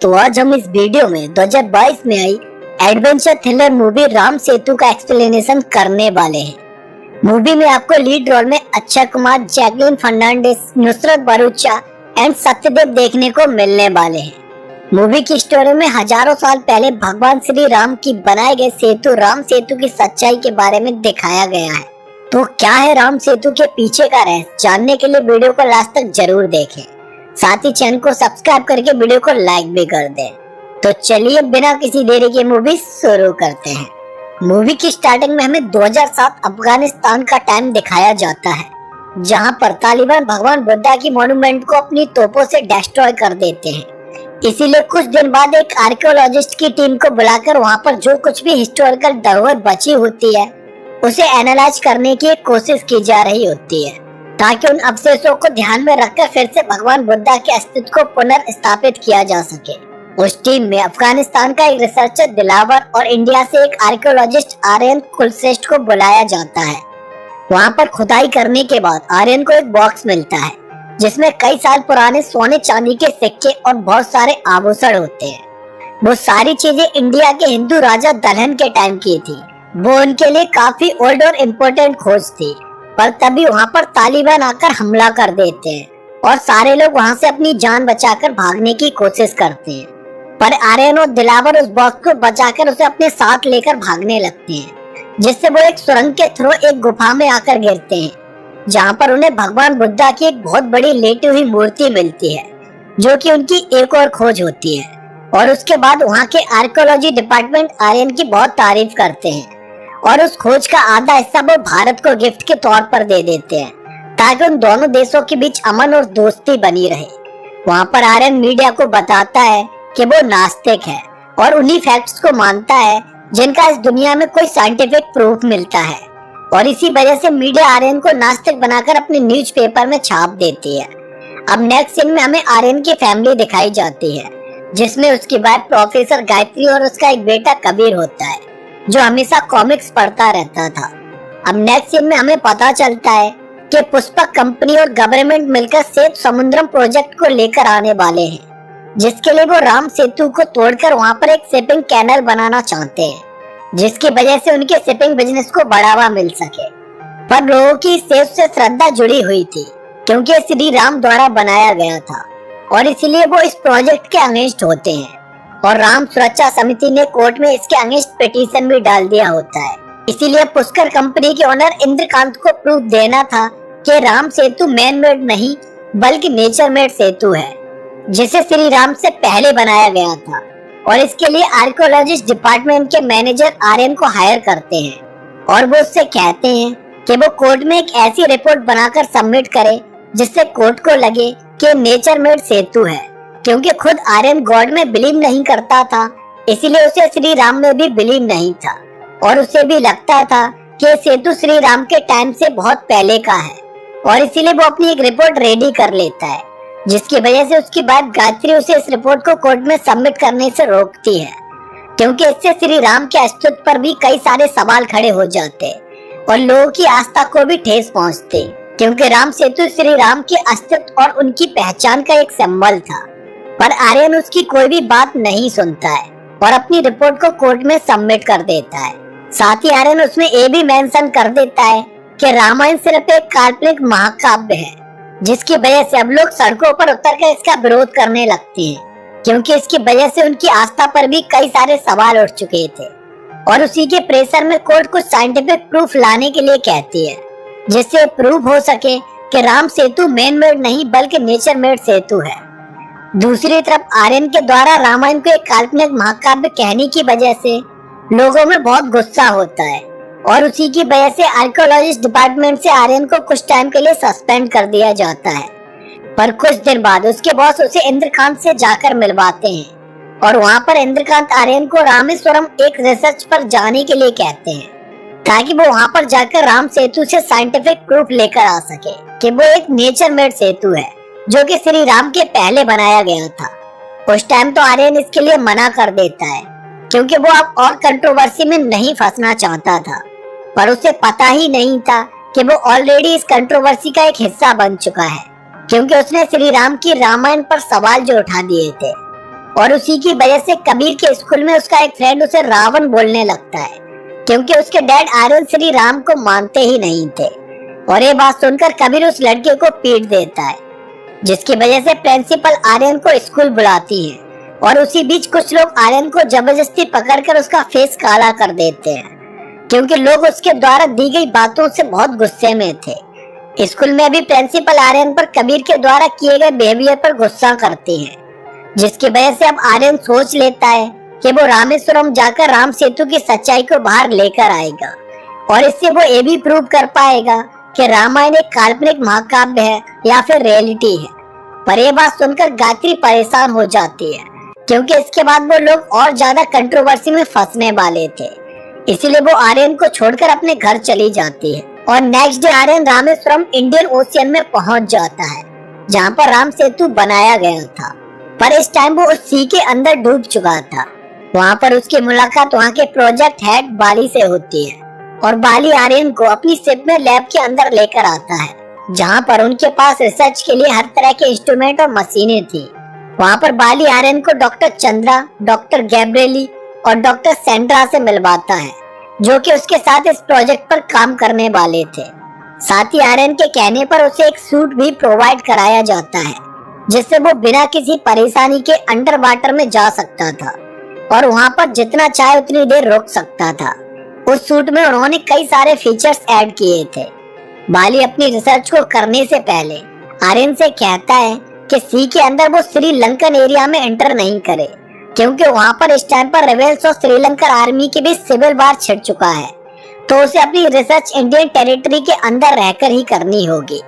तो आज हम इस वीडियो में 2022 में आई adventure thriller movie Ram Setu का एक्सप्लेनेशन करने वाले हैं। मूवी में आपको लीड रोल में अक्षय कुमार, जैकलीन फर्नांडिस, नुसरत भरूचा एंड सत्यदेव देखने को मिलने वाले हैं। मूवी की स्टोरी में हजारों साल पहले भगवान श्री राम की बनाए गए सेतु राम सेतु की सच्चाई के बारे में दिखाया गया है। तो क्या है राम सेतु के पीछे का रहस्य, जानने के लिए वीडियो को लास्ट तक जरूर देखें। साथ ही चैनल को सब्सक्राइब करके वीडियो को लाइक भी कर दें। तो चलिए बिना किसी देरी के मूवी शुरू करते हैं। मूवी की स्टार्टिंग में हमें 2007 अफगानिस्तान का टाइम दिखाया जाता है, जहां पर तालिबान भगवान बुद्धा की मॉन्यूमेंट को अपनी तोपों से डिस्ट्रॉय कर देते हैं। इसीलिए कुछ दिन बाद एक आर्कियोलॉजिस्ट की टीम को बुलाकर वहां पर जो कुछ भी हिस्टोरिकल धरोहर बची होती है उसे एनालाइज करने की कोशिश की जा रही होती है, ताकि उन अवशेषों को ध्यान में रखकर फिर से भगवान बुद्धा के अस्तित्व को पुनर्स्थापित किया जा सके। उस टीम में अफगानिस्तान का एक रिसर्चर दिलावर और इंडिया से एक आर्कियोलॉजिस्ट आर्यन कुलश्रेष्ठ को बुलाया जाता है। वहां पर खुदाई करने के बाद आर्यन को एक बॉक्स मिलता है, जिसमें कई साल पुराने सोने चांदी के सिक्के और बहुत सारे आभूषण होते हैं। वो सारी चीजें इंडिया के हिंदू राजा दलहन के टाइम की थी। वो उनके लिए काफी ओल्ड और इम्पोर्टेंट खोज थी, पर तभी वहां पर तालिबान आकर हमला कर देते हैं और सारे लोग वहां से अपनी जान बचाकर भागने की कोशिश करते हैं। पर आर्यन और दिलावर उस बॉक्स को बचाकर उसे अपने साथ लेकर भागने लगते हैं, जिससे वो एक सुरंग के थ्रू एक गुफा में आकर गिरते हैं, जहां पर उन्हें भगवान बुद्धा की एक बहुत बड़ी लेटी हुई मूर्ति मिलती है, जो कि उनकी एक और खोज होती है। और उसके बाद वहां के आर्कियोलॉजी डिपार्टमेंट आर्यन की बहुत तारीफ करते हैं और उस खोज का आधा हिस्सा वो भारत को गिफ्ट के तौर पर दे देते हैं, ताकि उन दोनों देशों के बीच अमन और दोस्ती बनी रहे। वहां पर आर्यन मीडिया को बताता है कि वो नास्तिक है और उन्हीं फैक्ट्स को मानता है जिनका इस दुनिया में कोई साइंटिफिक प्रूफ मिलता है, और इसी वजह से मीडिया आर्यन को नास्तिक बनाकर अपने न्यूज़पेपर में छाप देती है। अब नेक्स्ट सीन में हमें आर्यन की फैमिली दिखाई जाती है, जिसमें उसकी वाइफ प्रोफेसर गायत्री और उसका एक बेटा कबीर होता है, जो हमेशा कॉमिक्स पढ़ता रहता था। अब नेक्स्ट सीन में हमें पता चलता है कि पुष्पक कंपनी और गवर्नमेंट मिलकर सेतु समुद्रम प्रोजेक्ट को लेकर आने वाले हैं, जिसके लिए वो राम सेतु को तोड़कर वहां पर एक शिपिंग कैनल बनाना चाहते हैं, जिसकी वजह से उनके शिपिंग बिजनेस को बढ़ावा मिल सके। पर लोगों की सेतु से श्रद्धा जुड़ी हुई थी, क्योंकि श्री राम द्वारा बनाया गया था, और इसलिए वो इस प्रोजेक्ट के अगेंस्ट होते हैं। और राम सुरक्षा समिति ने कोर्ट में इसके अगेंस्ट पिटीशन भी डाल दिया होता है। इसीलिए पुष्कर कंपनी के ओनर इंद्रकांत को प्रूफ देना था कि राम सेतु मैन मेड नहीं बल्कि नेचर मेड सेतु है, जिसे श्री राम से पहले बनाया गया था। और इसके लिए आर्कियोलॉजिस्ट डिपार्टमेंट के मैनेजर आर्यन को हायर करते हैं और वो उससे कहते हैं कि वो कोर्ट में एक ऐसी रिपोर्ट बनाकर सबमिट करे जिससे कोर्ट को लगे कि नेचर मेड सेतु है, क्योंकि खुद आर्यन गॉड में बिलीव नहीं करता था, इसीलिए उसे श्री राम में भी बिलीव नहीं था, और उसे भी लगता था कि सेतु श्री राम के टाइम से बहुत पहले का है, और इसीलिए वो अपनी एक रिपोर्ट रेडी कर लेता है, जिसकी वजह से उसकी वाइफ गायत्री उसे इस रिपोर्ट को कोर्ट में सबमिट करने से रोकती है, क्योंकि इससे श्री राम के अस्तित्व पर भी कई सारे सवाल खड़े हो जाते और लोगों की आस्था को भी ठेस पहुंचती, क्योंकि राम सेतु श्री राम के अस्तित्व और उनकी पहचान का एक सिंबल था। पर आर्यन उसकी कोई भी बात नहीं सुनता है और अपनी रिपोर्ट को कोर्ट में सबमिट कर देता है। साथ ही आर्यन उसमें ये भी मेंशन कर देता है कि रामायण सिर्फ एक काल्पनिक महाकाव्य है, जिसकी वजह से अब लोग सड़कों पर उतरकर इसका विरोध करने लगते हैं, क्योंकि इसकी वजह से उनकी आस्था पर भी कई सारे सवाल उठ चुके थे। और उसी के प्रेशर में कोर्ट कुछ साइंटिफिक प्रूफ लाने के लिए कहती है, जिससे प्रूफ हो सके कि राम सेतु मैन मेड नहीं बल्कि नेचर मेड सेतु है। दूसरी तरफ आर्यन के द्वारा रामायण को एक काल्पनिक महाकाव्य कहने की वजह से लोगों में बहुत गुस्सा होता है, और उसी की वजह से आर्कियोलॉजिस्ट डिपार्टमेंट से आर्यन को कुछ टाइम के लिए सस्पेंड कर दिया जाता है। पर कुछ दिन बाद उसके बॉस उसे इंद्रकांत से जाकर मिलवाते हैं, और वहां पर इंद्रकांत आर्यन को रामेश्वरम एक रिसर्च पर जाने के लिए कहते हैं, ताकि वो वहां पर जाकर राम सेतु से साइंटिफिक प्रूफ लेकर आ सके कि वो एक नेचर मेड सेतु है, जो कि श्री राम के पहले बनाया गया था। उस टाइम तो आर्यन इसके लिए मना कर देता है, क्योंकि वो अब और कंट्रोवर्सी में नहीं फंसना चाहता था, पर उसे पता ही नहीं था कि वो ऑलरेडी इस कंट्रोवर्सी का एक हिस्सा बन चुका है, क्योंकि उसने श्री राम की रामायण पर सवाल जो उठा दिए थे। और उसी की वजह से कबीर के स्कूल में उसका एक फ्रेंड उसे रावण बोलने लगता है, क्योंकि उसके डैड आर्यन श्री राम को मानते ही नहीं थे। और ये बात सुनकर कबीर उस लड़के को पीट देता है, जिसकी वजह से प्रिंसिपल आर्यन को स्कूल बुलाती है। और उसी बीच कुछ लोग आर्यन को जबरदस्ती पकड़कर उसका फेस काला कर देते हैं, क्योंकि लोग उसके द्वारा दी गई बातों से बहुत गुस्से में थे। स्कूल में भी प्रिंसिपल आर्यन पर कबीर के द्वारा किए गए बिहेवियर पर गुस्सा करती है, जिसकी वजह से अब आर्यन सोच लेता है कि वो रामेश्वरम जाकर राम सेतु की सच्चाई को बाहर लेकर आएगा, और इससे वो ये भी प्रूव कर पाएगा कि रामायण एक काल्पनिक महाकाव्य है या फिर रियलिटी है। पर यह बात सुनकर गायत्री परेशान हो जाती है, क्योंकि इसके बाद वो लोग और ज्यादा कंट्रोवर्सी में फंसने वाले थे। इसीलिए वो आर्यन को छोड़कर अपने घर चली जाती है। और next day Aryan Rameshwaram Indian Ocean में पहुंच जाता है, जहां पर राम सेतु बनाया गया था। पर इस टाइम वो उस सी के अंदर डूब चुका था। वहां पर उसकी मुलाकात वहां के प्रोजेक्ट हेड बाली से होती है, और बाली आर्यन को अपनी शिप में लैब के अंदर लेकर आता है, जहां पर उनके पास रिसर्च के लिए हर तरह के इंस्ट्रूमेंट और मशीनें थी। वहां पर बाली आर्यन को डॉक्टर चंद्रा, डॉक्टर गैब्रिएली और डॉक्टर सेंड्रा से मिलवाता है, जो कि उसके साथ इस प्रोजेक्ट पर काम करने वाले थे। साथ ही आर्यन के कहने पर उसे एक सूट भी प्रोवाइड कराया जाता है, जिससे वो बिना किसी परेशानी के अंडर वाटर में जा सकता था और वहां पर जितना चाहे उतनी देर रुक सकता था। उस सूट में उन्होंने कई सारे फीचर्स ऐड किए थे। बाली अपनी रिसर्च को करने से पहले आर्यन से कहता है कि सी के अंदर वो श्रीलंकन एरिया में एंटर नहीं करे, क्योंकि वहां पर इस टाइम पर रेबेल्स और श्रीलंकन आर्मी के बीच सिविल वार छिड़ चुका है, तो उसे अपनी रिसर्च इंडियन टेरिटरी के अंदर रहकर ही करनी होगी।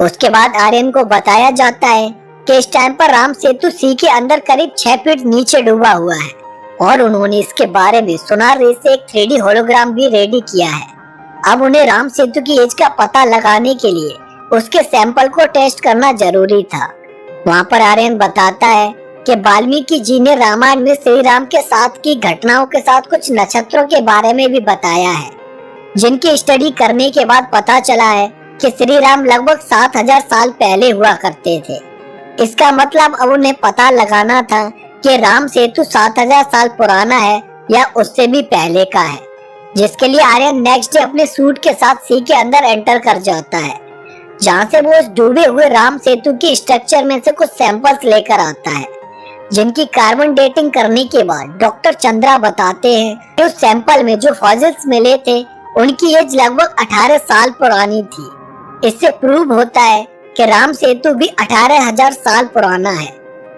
उसके बाद आर्यन को बताया जाता है कि इस टाइम पर राम सेतु सी के अंदर करीब 6 फीट नीचे डूबा हुआ है, और उन्होंने इसके बारे में सोनार रे से एक 3D होलोग्राम भी रेडी किया है। अब उन्हें राम सेतु की एज का पता लगाने के लिए उसके सैंपल को टेस्ट करना जरूरी था। वहाँ पर आर्यन बताता है कि वाल्मीकि जी ने रामायण में श्री राम के साथ की घटनाओं के साथ कुछ नक्षत्रों के बारे में भी बताया है, जिनकी स्टडी करने के बाद पता चला है कि श्री राम लगभग 7000 साल पहले हुआ करते थे। इसका मतलब अब उन्हें पता लगाना था कि राम सेतु 7000 साल पुराना है या उससे भी पहले का है, जिसके लिए आर्यन नेक्स्ट डे अपने सूट के साथ सी के अंदर एंटर कर जाता है, जहाँ से वो उस डूबे हुए राम सेतु की स्ट्रक्चर में से कुछ सैंपल्स लेकर आता है, जिनकी कार्बन डेटिंग करने के बाद डॉक्टर चंद्रा बताते हैं कि उस सैंपल में जो फॉसिल्स मिले थे उनकी एज लगभग 18 साल पुरानी थी। इससे प्रूव होता है कि राम सेतु भी 18,000 साल पुराना है।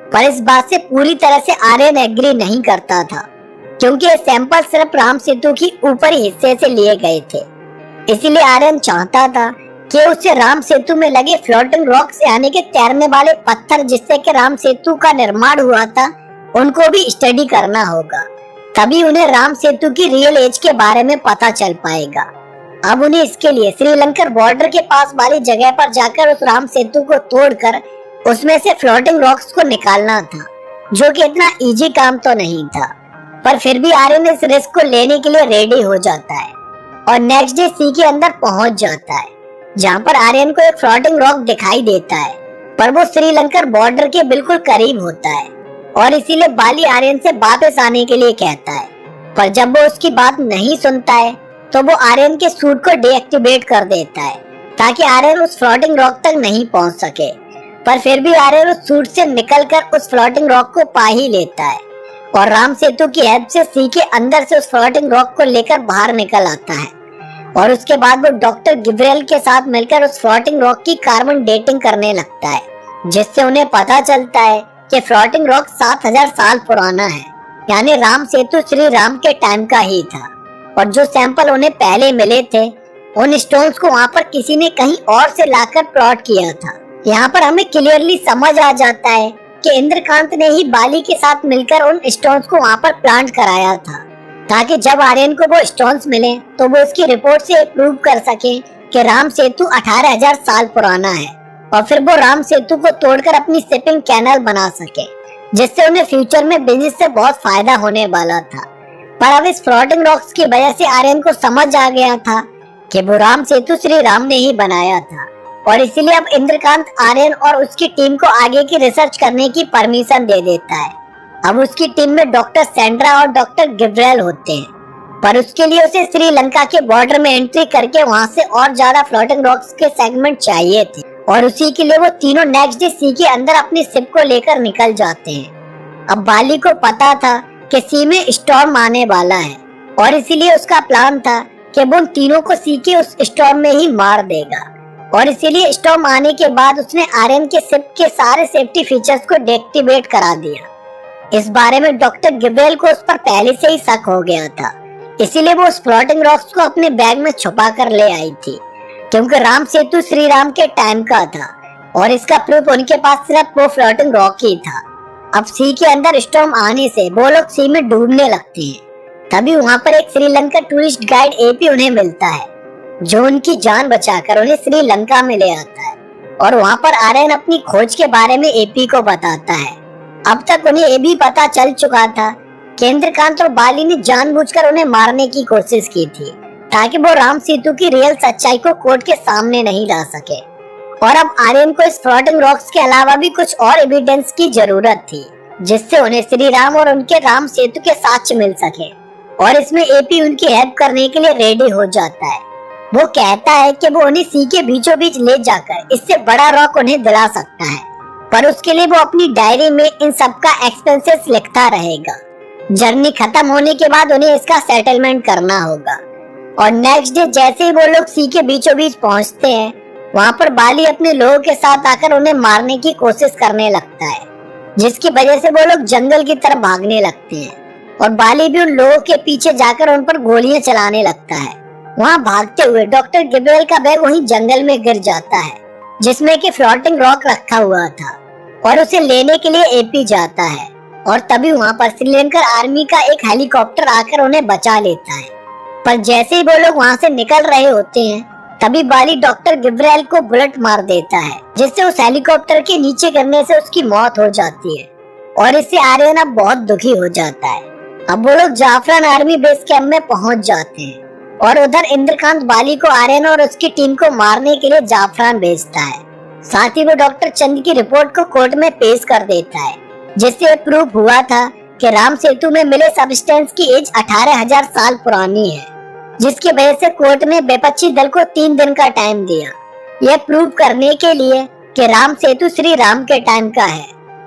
पर इस बात से पूरी तरह से आर्यन एग्री नहीं करता था, क्योंकि ये सैंपल सिर्फ राम सेतु की ऊपरी हिस्से से लिए गए थे। इसीलिए आर्यन चाहता था कि उसे राम सेतु में लगे फ्लोटिंग रॉक्स यानी कि तैरने वाले पत्थर जिससे कि राम सेतु का निर्माण हुआ था, उनको भी स्टडी करना होगा, तभी उन्हें राम सेतु की रियल एज के बारे में पता चल पाएगा। अब उन्हें इसके लिए श्रीलंकन बॉर्डर के पास वाली जगह पर जाकर उस राम सेतु को तोड़कर उसमें से फ्लोटिंग रॉक्स को निकालना था, जो कि इतना इजी काम तो नहीं था। पर फिर भी आर्यन इस रिस्क को लेने के लिए रेडी हो जाता है और नेक्स्ट डे सी के अंदर पहुंच जाता है, जहां पर आर्यन को एक फ्लोटिंग रॉक दिखाई देता है, पर वो श्रीलंकन बॉर्डर के बिल्कुल करीब होता है, और इसीलिए बाली आर्यन से वापस आने के लिए कहता है। पर जब वो उसकी बात नहीं सुनता है तो वो आर्यन के सूट को डीएक्टिवेट कर देता है, ताकि आर्यन उस फ्लोटिंग रॉक तक नहीं पहुंच सके। पर फिर भी आर्यन उस सूट से निकलकर उस फ्लोटिंग रॉक को पा ही लेता है, और राम सेतु की हेल्प से सी के अंदर से उस फ्लोटिंग रॉक को लेकर बाहर निकल आता है। और उसके बाद वो डॉक्टर गिब्रियल के साथ मिलकर उस फ्लोटिंग रॉक की कार्बन डेटिंग करने लगता है, जिससे उन्हें पता चलता है कि फ्लोटिंग रॉक 7000 साल पुराना है, यानी राम सेतु श्री राम के टाइम का ही था। और जो सैंपल उन्हें पहले मिले थे, उन स्टोन्स को वहाँ पर किसी ने कहीं और से लाकर प्लॉट किया था। यहाँ पर हमें क्लियरली समझ आ जाता है कि इंद्रकांत ने ही बाली के साथ मिलकर उन स्टोन्स को वहाँ पर प्लांट कराया था, ताकि जब आर्यन को वो स्टोन्स मिले तो वो उसकी रिपोर्ट से प्रूव कर सके कि राम सेतु 18,000 साल पुराना है, और फिर वो राम सेतु को तोड़कर अपनी शिपिंग कैनल बना सके, जिससे उन्हें फ्यूचर में बिजनेस से बहुत फायदा होने वाला था। पर अब इस फ्लोटिंग रॉक्स की वजह से आर्यन को समझ आ गया था कि वो राम सेतु श्री राम ने ही बनाया था, और इसीलिए अब इंद्रकांत आर्यन और उसकी टीम को आगे की रिसर्च करने की परमिशन दे देता है। अब उसकी टीम में डॉक्टर सैंड्रा और डॉक्टर गिब्रियल होते हैं, पर उसके लिए उसे श्रीलंका के बॉर्डर में एंट्री करके वहां से और ज्यादा फ्लोटिंग रॉक्स के सेगमेंट चाहिए थे, और उसी के लिए वो तीनों नेक्स्ट डे सी के अंदर अपनी शिप को लेकर निकल जाते हैं। अब बाली को पता था कि सी में स्टॉर्म आने वाला है, और इसीलिए उसका प्लान था कि वो उन तीनों को सी के उस स्टॉर्म में ही मार देगा, और इसीलिए स्टॉर्म आने के बाद उसने आर्यन के शिप के सारे सेफ्टी फीचर्स को डीएक्टिवेट करा दिया। इस बारे में डॉक्टर गिब्रियल को उस पर पहले से ही शक हो गया था, इसीलिए वो उस फ्लोटिंग रॉक्स को अपने बैग में छुपा कर ले आई थी, क्योंकि राम सेतु श्री राम के टाइम का था और इसका प्रूफ उनके पास सिर्फ वो फ्लोटिंग रॉक ही था। अब सी के अंदर स्टॉर्म आने से वो लोग सी में डूबने लगते हैं। तभी वहाँ पर एक श्रीलंका टूरिस्ट गाइड एपी उन्हें मिलता है, जो उनकी जान बचाकर उन्हें श्रीलंका में ले आता है, और वहाँ पर आर्यन अपनी खोज के बारे में एपी को बताता है। अब तक उन्हें ये भी पता चल चुका था कि इंद्रकांत और बाली ने जानबूझकर उन्हें मारने की कोशिश की थी, ताकि वो राम सेतु की रियल सच्चाई को कोर्ट के सामने नहीं ला सके। और अब आर्यन को इस फ्लोटिंग रॉक्स के अलावा भी कुछ और एविडेंस की जरूरत थी, जिससे उन्हें श्री राम और उनके राम सेतु के साक्ष्य मिल सके, और इसमें एपी उनकी हेल्प करने के लिए रेडी हो जाता है। वो कहता है कि वो उन्हें सी के बीचों बीच ले जाकर इससे बड़ा रॉक उन्हें दिला सकता है, पर उसके लिए वो अपनी डायरी में इन सब का एक्सपेंसेस लिखता रहेगा। जर्नी खत्म होने के बाद उन्हें इसका सेटलमेंट करना होगा। और नेक्स्ट डे जैसे ही वो लोग सी के बीचों बीच पहुंचते हैं, वहाँ पर बाली अपने लोगों के साथ आकर उन्हें मारने की कोशिश करने लगता है, जिसकी वजह से वो लोग जंगल की तरफ भागने लगते हैं, और बाली भी उन लोगों के पीछे जाकर उन पर गोलियां चलाने लगता है। वहाँ भागते हुए डॉक्टर गिब्रियल का बैग वहीं जंगल में गिर जाता है, जिसमें कि फ्लोटिंग रॉक रखा हुआ था, और उसे लेने के लिए एपी जाता है। और तभी वहाँ पर श्रीलंकन आर्मी का एक हेलीकॉप्टर आकर उन्हें बचा लेता है। पर जैसे ही वो लोग वहाँ से निकल रहे होते हैं, तभी बाली डॉक्टर गिब्रियल को बुलेट मार देता है, जिससे उस हेलीकॉप्टर के नीचे गिरने से उसकी मौत हो जाती है, और इससे आर्यन अब बहुत दुखी हो जाता है। अब वो लोग जाफरान आर्मी बेस कैंप में पहुंच जाते हैं, और उधर इंद्रकांत बाली को आर्यन और उसकी टीम को मारने के लिए जाफरान भेजता है। साथ ही वो डॉक्टर चंद की रिपोर्ट को कोर्ट में पेश कर देता है, जिससे प्रूफ हुआ था कि राम सेतु में मिले सब्सटेंस की एज 18,000 साल पुरानी है, जिसकी वजह से कोर्ट ने विपक्षी दल को 3 दिन का टाइम दिया यह प्रूव करने के लिए कि राम सेतु श्री राम के टाइम का है।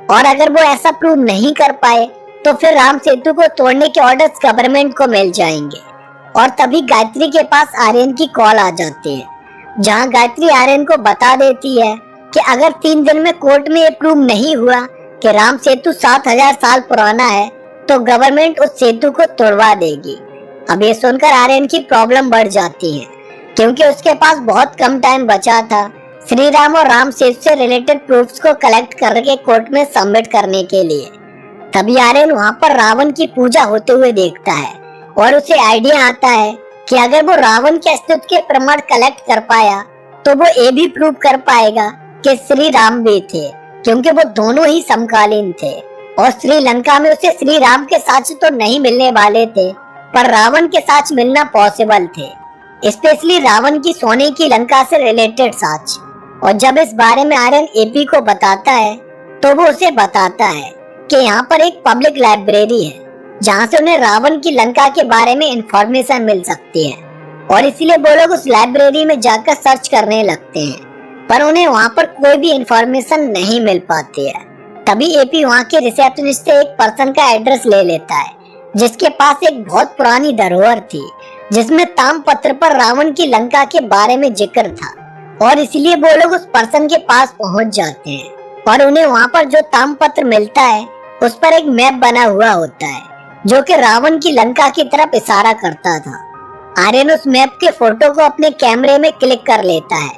और अगर वो ऐसा प्रूव नहीं कर पाए तो फिर राम सेतु को तोड़ने के ऑर्डर्स गवर्नमेंट को मिल जाएंगे। और तभी गायत्री के पास आर्यन की कॉल आ जाती है, जहां गायत्री आर्यन को बता देती है कि अगर 3 दिन में कोर्ट में ये प्रूव नहीं हुआ कि राम सेतु 7,000 साल पुराना है, तो गवर्नमेंट उस सेतु को तोड़वा देगी। अब ये सुनकर आर्यन की प्रॉब्लम बढ़ जाती है, क्योंकि उसके पास बहुत कम टाइम बचा था श्री राम और राम सेतु से रिलेटेड प्रूफ्स को कलेक्ट करके कोर्ट में सबमिट करने के लिए। तभी आर्यन वहाँ पर रावण की पूजा होते हुए देखता है, और उसे आइडिया आता है कि अगर वो रावण के अस्तित्व के प्रमाण कलेक्ट कर पाया तो वो ये भी प्रूव कर पाएगा कि श्री राम भी थे, क्योंकि वो दोनों ही समकालीन थे, और श्रीलंका में उसे श्री राम के साक्ष्य तो नहीं मिलने वाले थे, पर रावण के साक्ष्य मिलना पॉसिबल थे, स्पेशली रावण की सोने की लंका से रिलेटेड साक्ष्य। और जब इस बारे में आर्यन एपी को बताता है, तो वो उसे बताता है कि यहाँ पर एक पब्लिक लाइब्रेरी है, जहाँ से उन्हें रावण की लंका के बारे में इंफॉर्मेशन मिल सकती है, और इसीलिए वो लोग उस लाइब्रेरी में जाकर सर्च करने लगते हैं, पर उन्हें वहाँ पर कोई भी इंफॉर्मेशन नहीं मिल पाती है। तभी एपी वहाँ के रिसेप्शनिस्ट से एक पर्सन का एड्रेस ले लेता है, जिसके पास एक बहुत पुरानी धरोहर थी, जिसमें ताम्रपत्र पर रावण की लंका के बारे में जिक्र था, और इसलिए वो लोग उस पर्सन के पास पहुँच जाते हैं, और उन्हें वहाँ पर जो ताम्रपत्र मिलता है उस पर एक मैप बना हुआ होता है, जो कि रावण की लंका की तरफ इशारा करता था। आर्यन उस मैप के फोटो को अपने कैमरे में क्लिक कर लेता है,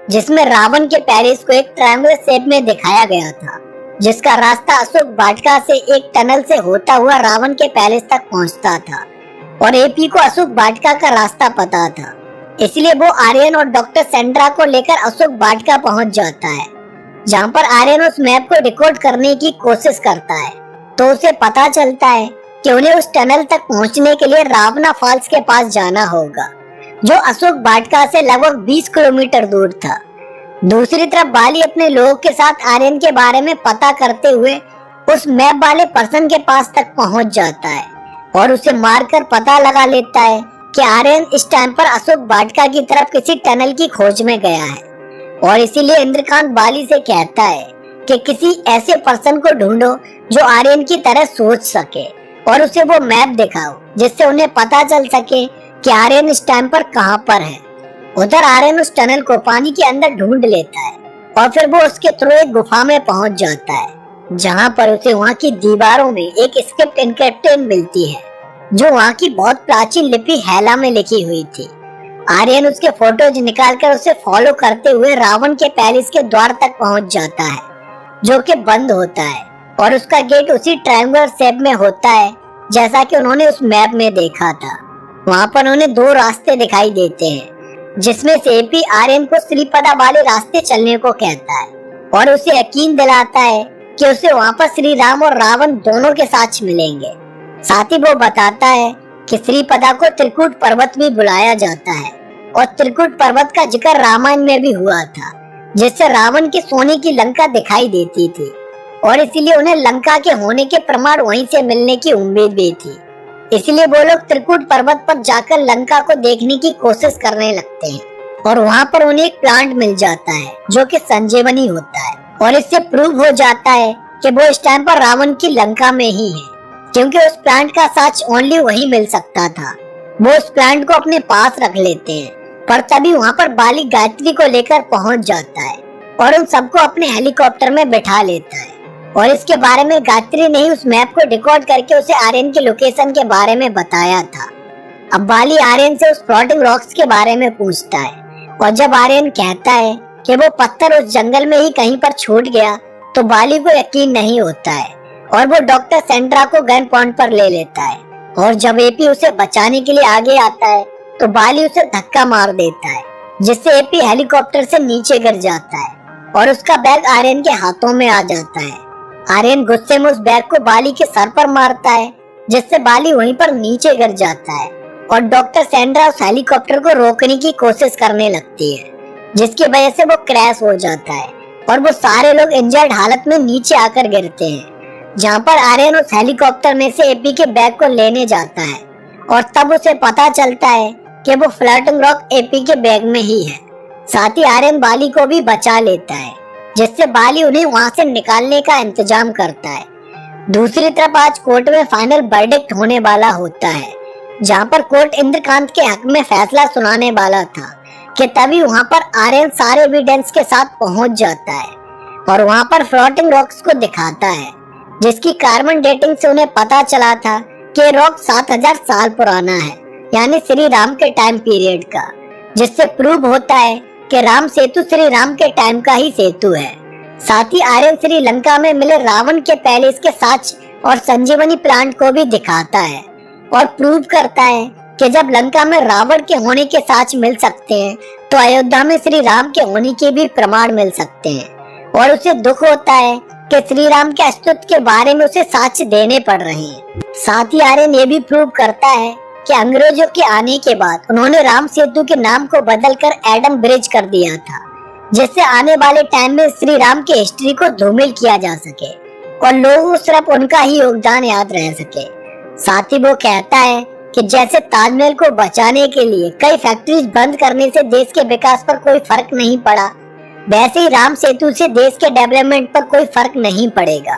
जिसमें रावण के पैलेस को एक ट्रायंगल शेप में दिखाया गया था, जिसका रास्ता अशोक वाटिका से एक टनल से होता हुआ रावण के पैलेस तक पहुंचता था, और एपी को अशोक वाटिका का रास्ता पता था, इसलिए वो आर्यन और डॉक्टर सैंड्रा को लेकर अशोक वाटिका पहुंच जाता है, जहां पर आर्यन उस मैप को रिकॉर्ड करने की कोशिश करता है। तो उसे पता चलता है कि उन्हें उस टनल तक पहुंचने के लिए रावना फॉल्स के पास जाना होगा, जो अशोक वाटिका से लगभग 20 किलोमीटर दूर था। दूसरी तरफ बाली अपने लोगों के साथ आर्यन के बारे में पता करते हुए उस मैप वाले पर्सन के पास तक पहुंच जाता है और उसे मारकर पता लगा लेता है कि आर्यन इस टाइम पर अशोक वाटिका की तरफ किसी टनल की खोज में गया है। और इसीलिए इंद्रकांत बाली से कहता है कि किसी ऐसे पर्सन को ढूंढो जो आर्यन की तरह सोच सके और उसे वो मैप दिखाओ जिससे उन्हें पता चल सके कि आर्यन इस टाइम पर कहां पर है। उधर आर्यन उस टनल को पानी के अंदर ढूंढ लेता है और फिर वो उसके थ्रू एक गुफा में पहुंच जाता है जहां पर उसे वहां की दीवारों में एक स्क्रिप्ट इनक्रिप्टेड मिलती है जो वहां की बहुत प्राचीन लिपि हैला में लिखी हुई थी। आर्यन उसके फोटोज निकालकर उसे फॉलो करते हुए रावण के पैलेस के द्वार तक पहुंच जाता है जो कि बंद होता है और उसका गेट उसी ट्रायंगुलर शेप में होता है जैसा कि उन्होंने उस मैप में देखा था। वहां पर उन्हें दो रास्ते दिखाई देते हैं जिसमें से एपी आर्यन को श्रीपदा वाले रास्ते चलने को कहता है और उसे यकीन दिलाता है कि उसे वहां पर श्री राम और रावण दोनों के साथ मिलेंगे। साथ ही वो बताता है कि श्रीपदा को त्रिकूट पर्वत भी बुलाया जाता है और त्रिकूट पर्वत का जिक्र रामायण में भी हुआ था जिससे रावण के सोने की लंका दिखाई देती थी और इसीलिए उन्हें लंका के होने के प्रमाण वहीं से मिलने की उम्मीद भी थी। इसलिए वो लोग त्रिकूट पर्वत पर जाकर लंका को देखने की कोशिश करने लगते हैं और वहाँ पर उन्हें एक प्लांट मिल जाता है जो कि संजीवनी होता है और इससे प्रूव हो जाता है कि वो इस टाइम पर रावण की लंका में ही है क्योंकि उस प्लांट का साच ओनली वही मिल सकता था। वो उस प्लांट को अपने पास रख लेते हैं पर तभी वहाँ पर बाली गायत्री को लेकर पहुँच जाता है और उन सबको अपने हेलीकॉप्टर में बैठा लेता है और इसके बारे में गायत्री ने ही उस मैप को डिकोड करके उसे आर्यन की लोकेशन के बारे में बताया था। अब बाली आर्यन से उस फ्लोटिंग रॉक्स के बारे में पूछता है और जब आर्यन कहता है कि वो पत्थर उस जंगल में ही कहीं पर छूट गया तो बाली को यकीन नहीं होता है और वो डॉक्टर सेंड्रा को गन पॉइंट पर ले लेता है और जब एपी उसे बचाने के लिए आगे आता है तो बाली उसे धक्का मार देता है जिससे एपी हेलीकॉप्टर से नीचे गिर जाता है और उसका बैग आर्यन के हाथों में आ जाता है। आर्यन गुस्से में उस बैग को बाली के सर पर मारता है जिससे बाली वहीं पर नीचे गिर जाता है और डॉक्टर सेंड्रा उस हेलीकॉप्टर को रोकने की कोशिश करने लगती है जिसकी वजह से वो क्रैश हो जाता है और वो सारे लोग इंजर्ड हालत में नीचे आकर गिरते हैं जहाँ पर आर्यन उस हेलीकॉप्टर में से एपी के बैग को लेने जाता है और तब उसे पता चलता है कि वो फ्लोटिंग रॉक एपी के बैग में ही है। साथ ही आर्यन बाली को भी बचा लेता है जिससे बाली उन्हें वहां से निकालने का इंतजाम करता है। दूसरी तरफ आज कोर्ट में फाइनल वर्डिक्ट होने वाला होता है जहाँ पर कोर्ट इंद्रकांत के हक में फैसला सुनाने वाला था कि तभी वहाँ पर आर्यन सारे एविडेंस के साथ पहुंच जाता है और वहाँ पर फ्लोटिंग रॉक्स को दिखाता है जिसकी कार्बन डेटिंग से उन्हें पता चला था कि रॉक 7000 साल पुराना है यानी श्री राम के टाइम पीरियड का, जिससे प्रूव होता है कि राम सेतु श्री राम के टाइम का ही सेतु है। साथ ही आर्यन श्रीलंका में मिले रावण के पैलेस के साक्ष और संजीवनी प्लांट को भी दिखाता है और प्रूव करता है कि जब लंका में रावण के होने के साक्ष मिल सकते हैं तो अयोध्या में श्री राम के होने के भी प्रमाण मिल सकते हैं और उसे दुख होता है कि श्री राम के अस्तित्व के बारे में उसे साक्ष्य देने पड़ रहे हैं। साथ ही आर्यन ये भी प्रूव करता है कि अंग्रेजों के आने के बाद उन्होंने राम सेतु के नाम को बदलकर एडम ब्रिज कर दिया था जिससे आने वाले टाइम में श्री राम की हिस्ट्री को धूमिल किया जा सके और लोगों को सिर्फ उनका ही योगदान याद रह सके। साथ ही वो कहता है कि जैसे ताजमहल को बचाने के लिए कई फैक्ट्रीज बंद करने से देश के विकास पर कोई फर्क नहीं पड़ा, वैसे ही राम सेतु से देश के डेवलपमेंट पर कोई फर्क नहीं पड़ेगा,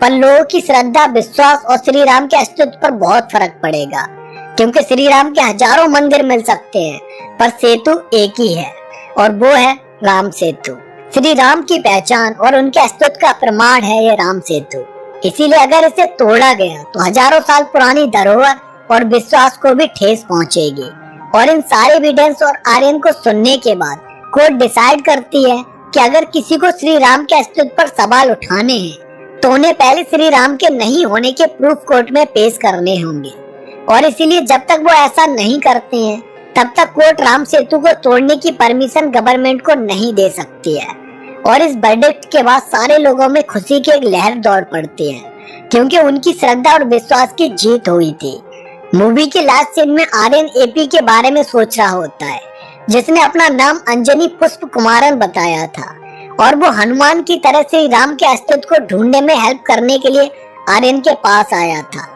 पर लोगों की श्रद्धा विश्वास और श्री राम के अस्तित्व पर बहुत फर्क पड़ेगा क्योंकि श्री राम के हजारों मंदिर मिल सकते हैं पर सेतु एक ही है और वो है राम सेतु। श्री राम की पहचान और उनके अस्तित्व का प्रमाण है ये राम सेतु। इसीलिए अगर इसे तोड़ा गया तो हजारों साल पुरानी धरोहर और विश्वास को भी ठेस पहुंचेगी। और इन सारे एविडेंस और आर्यन को सुनने के बाद कोर्ट डिसाइड करती है कि अगर किसी को श्री राम के अस्तित्व पर सवाल उठाने हैं तो उन्हें पहले श्री राम के नहीं होने के प्रूफ कोर्ट में पेश करने होंगे और इसीलिए जब तक वो ऐसा नहीं करते हैं तब तक कोर्ट राम सेतु को तोड़ने की परमिशन गवर्नमेंट को नहीं दे सकती है। और इस वर्डिक्ट के बाद सारे लोगों में खुशी की एक लहर दौड़ पड़ती है क्योंकि उनकी श्रद्धा और विश्वास की जीत हुई थी। मूवी के लास्ट सीन में आर्यन एपी के बारे में सोच रहा होता है जिसने अपना नाम अंजनी पुष्प कुमारन बताया था और वो हनुमान की तरह से राम के अस्तित्व को ढूंढने में हेल्प करने के लिए आर्यन के पास आया था।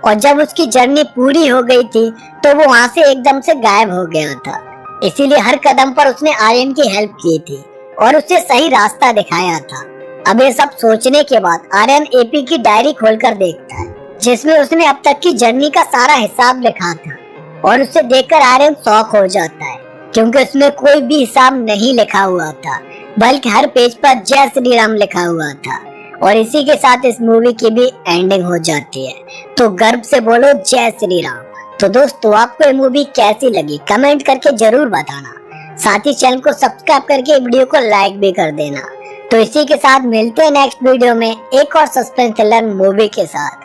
और जब उसकी जर्नी पूरी हो गई थी तो वो वहां से एकदम से गायब हो गया था। इसीलिए हर कदम पर उसने आर्यन की हेल्प की थी और उसे सही रास्ता दिखाया था। अब ये सब सोचने के बाद आर्यन एपी की डायरी खोलकर देखता है, जिसमें उसने अब तक की जर्नी का सारा हिसाब लिखा था। और उसे देखकर आर्यन शॉक हो जाता है, क्योंकि उसमें कोई भी हिसाब नहीं लिखा हुआ था, बल्कि हर पेज पर जय श्री राम लिखा हुआ था। और इसी के साथ इस मूवी की भी एंडिंग हो जाती है। तो गर्व से बोलो जय श्री राम। तो दोस्तों, आपको ये मूवी कैसी लगी कमेंट करके जरूर बताना। साथ ही चैनल को सब्सक्राइब करके वीडियो को लाइक भी कर देना। तो इसी के साथ मिलते हैं नेक्स्ट वीडियो में एक और सस्पेंस थ्रिलर मूवी के साथ।